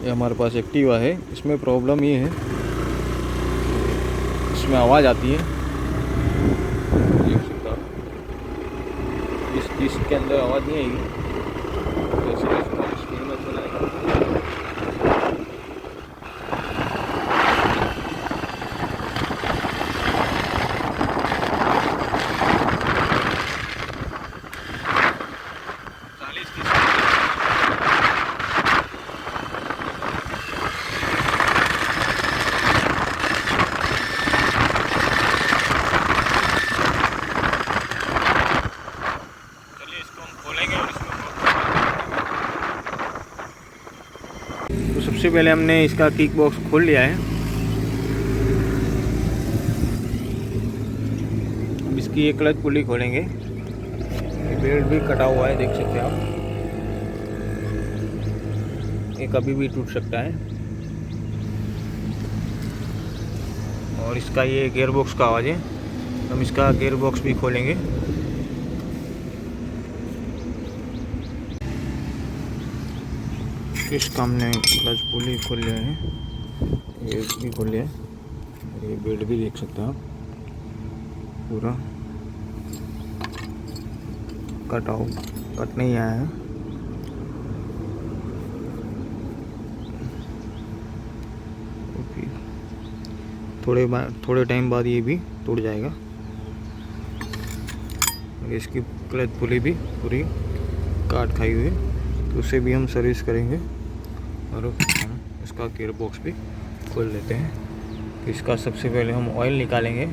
ये हमारे पास एक्टिवा है। इसमें प्रॉब्लम ये है, इसमें आवाज़ आती है। इसके अंदर आवाज़ नहीं आएगी, जैसे स्पीड में चलाएगा। तो सबसे पहले हमने इसका किक बॉक्स खोल लिया है। अब इसकी एक क्लच पुली खोलेंगे। बेल्ट भी कटा हुआ है, देख सकते हैं आप। ये कभी भी टूट सकता है। और इसका ये गियर बॉक्स का आवाज़ है। हम इसका गियर बॉक्स भी खोलेंगे। इसका हमने क्लच पुली खोल लिया है, ये भी खोल लिया है। ये बेल्ट भी देख सकते हैं आप, पूरा कट नहीं आया है। थोड़े टाइम बाद ये भी टूट जाएगा। इसकी क्लच पुली भी पूरी काट खाई हुई है, तो उसे भी हम सर्विस करेंगे। और हम इसका गियर बॉक्स भी खोल लेते हैं। तो इसका सबसे पहले हम ऑयल निकालेंगे।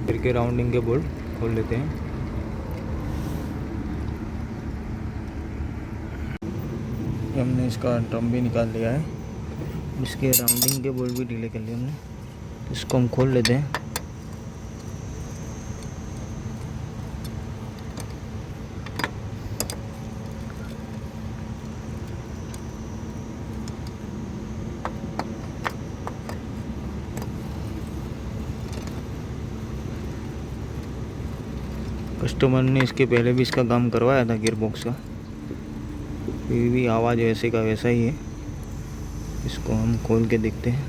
फिर के राउंडिंग के बोल्ट खोल लेते हैं। हमने इसका ड्रम भी निकाल लिया है। इसके राउंडिंग के बोल्ट भी ढीले कर लिए हमने। इसको हम खोल लेते हैं। कस्टमर ने इसके पहले भी इसका काम करवाया था गियर बॉक्स का, फिर भी आवाज़ वैसे का वैसा ही है। इसको हम खोल के देखते हैं।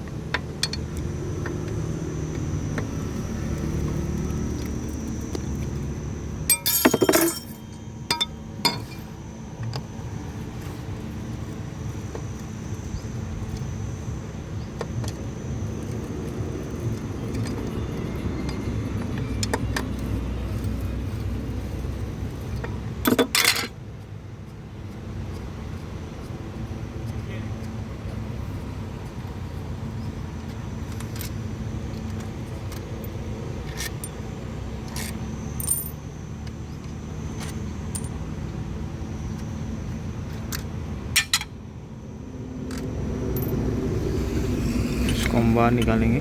हम बाहर निकालेंगे।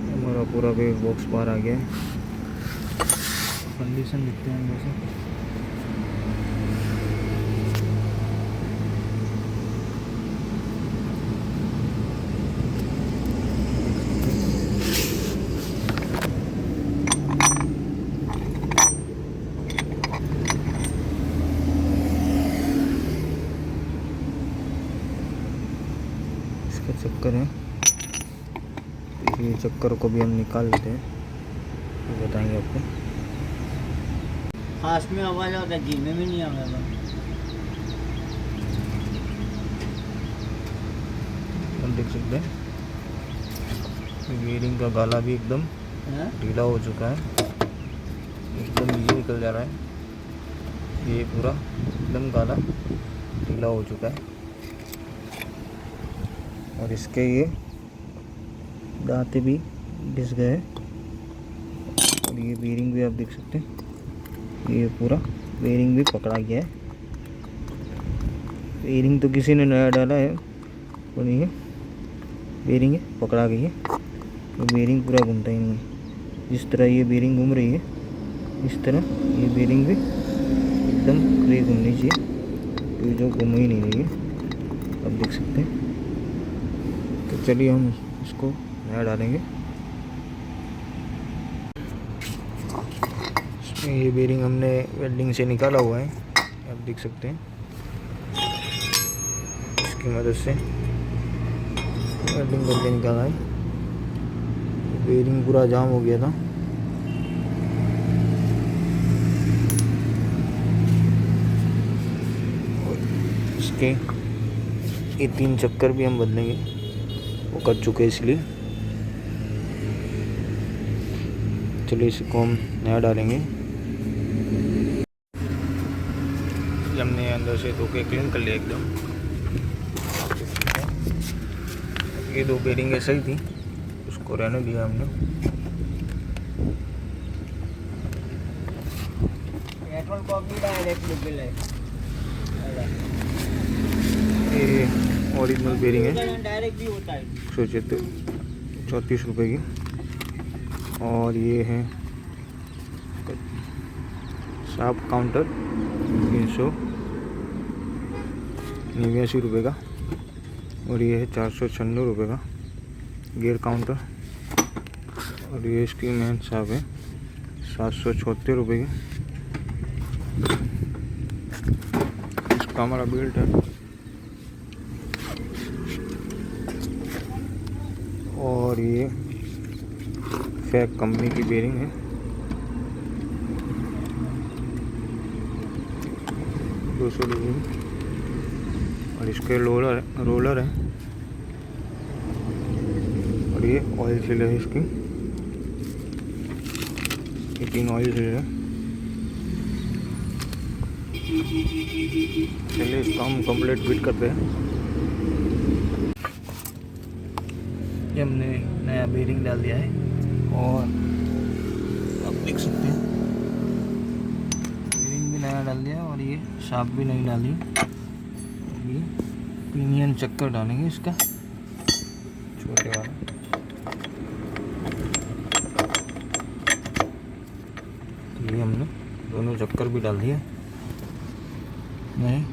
हमारा पूरा वेव बॉक्स बाहर आ गया है। कंडीशन देखते हैं वैसे। इसका चक्कर है, ये चक्कर को भी हम निकाल लेते हैं, तो बताएंगे आपको। खास में आवाज़ आता है, जी में भी नहीं आएगा। हम देख सकते हैं गियरिंग का गाला भी एकदम ढीला हो चुका है, एकदम ये निकल जा रहा है। ये पूरा एकदम गाला ढीला हो चुका है। और इसके ये दांते भी घिस गए हैं और ये बेरिंग भी आप देख सकते हैं, ये पूरा बेरिंग भी पकड़ा गया है। बेरिंग तो किसी ने नया डाला है और ये बेरिंग पकड़ा गई है, तो बेरिंग पूरा घूमता ही नहीं है। जिस तरह ये बेरिंग घूम रही है इस तरह ये बेरिंग भी एकदम फ्री घूमनी चाहिए, तो जो घूम ही नहीं रही है आप देख सकते हैं। तो चलिए हम इसको नया डालेंगे। इसमें ये बेरिंग हमने वेल्डिंग से निकाला हुआ है, आप देख सकते हैं। इसकी मदद से वेल्डिंग करके निकाला है। बेरिंग पूरा जाम हो गया था, इसके ये 3 चक्कर भी हम बदलेंगे, वो कट चुके हैं इसलिए। चलिए इसको हम नया डालेंगे। हमने अंदर से धो के क्लीन कर लिया एकदम। ये 2 बेरिंग सही थी, उसको रहने दिया हमने। पेट्रोल पंप भी डायरेक्ट निकल है, ये ओरिजिनल बेरिंग है, डायरेक्ट भी होता है। 134 रुपये की। और ये है साफ काउंटर 389 रुपये का। और ये है 496 रुपये का गियर काउंटर। और ये इसकी मेन साफ है 776 रुपये की। इसका हमारा बेल्ट है। और ये फैक कंपनी की बेरिंग है, 200 रुपये की। और इसके रोलर है। और ये ऑयल सीलर है इसकी, ये 3 ऑयल सीलर है। चलिए इसको हम कंप्लीट फिट करते हैं। ये हमने नया बेरिंग डाल दिया है और आप देख सकते हैं बेरिंग भी नया डाल दिया और ये शाफ्ट भी नई डाली। ये पिनियन चक्कर डालेंगे इसका छोटे वाला। ये हमने दोनों चक्कर भी डाल दिए नए।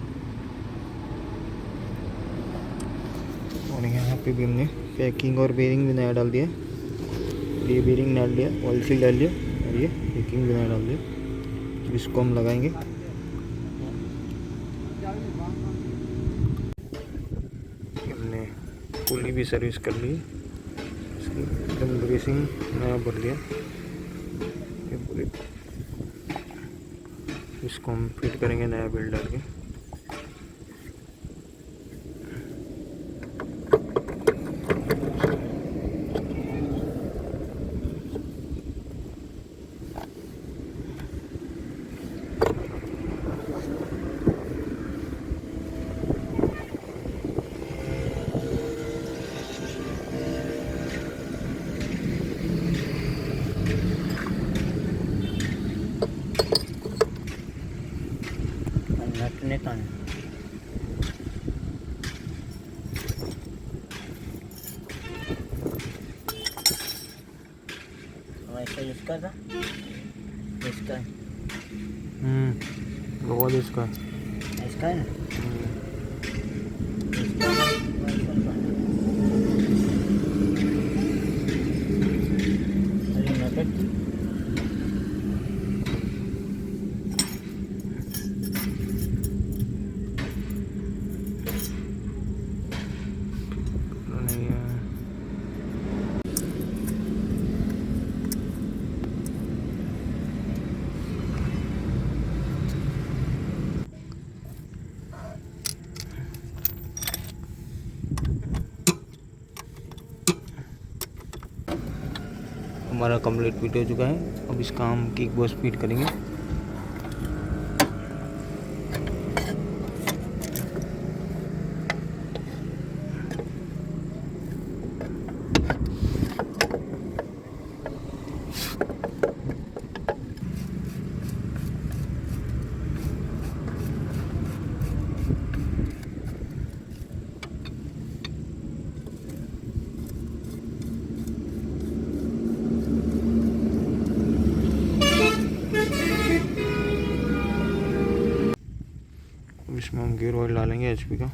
और यहाँ पे भी हमने पैकिंग और बेरिंग भी नया डाल दिया। ये बेरिंग डाल दिया, ऑयल सील डाल दिया और ये पैकिंग भी नया डाल दिया। इसको हम लगाएंगे। हमने पुली भी सर्विस कर ली, इसकी एकदम ब्रेसिंग नया भर दिया। ये पूरी इसको हम फिट करेंगे नया बेल्ट डाल के। नटने का है। ऐसा इसका था, इसका है। बहुत इसका इसका है ना। अरे नटक थी। नहीं है। हमारा कंप्लीट फिट हो चुका है। अब इसका हम किक बॉक्स फिट करेंगे। गियर ऑयल डालेंगे एचपी का।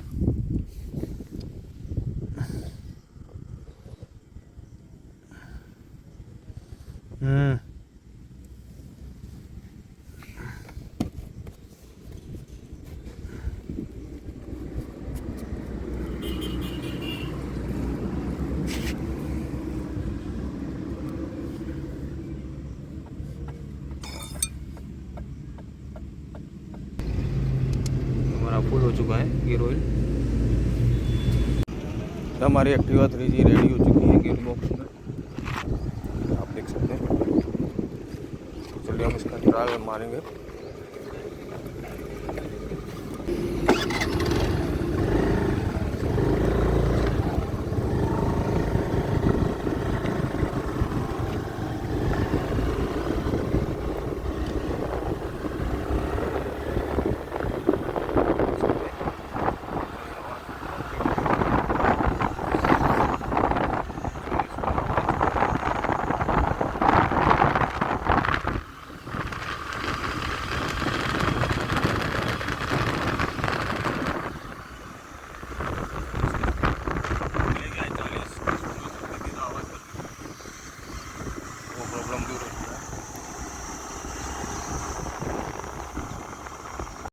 हमारा फुल हो चुका है गियर ऑयल। हमारी एक्टिवा 3G रेडी हो चुकी है गियर बॉक्स में, आप देख सकते हैं। तो चलिए हम इसका ट्रायल मारेंगे।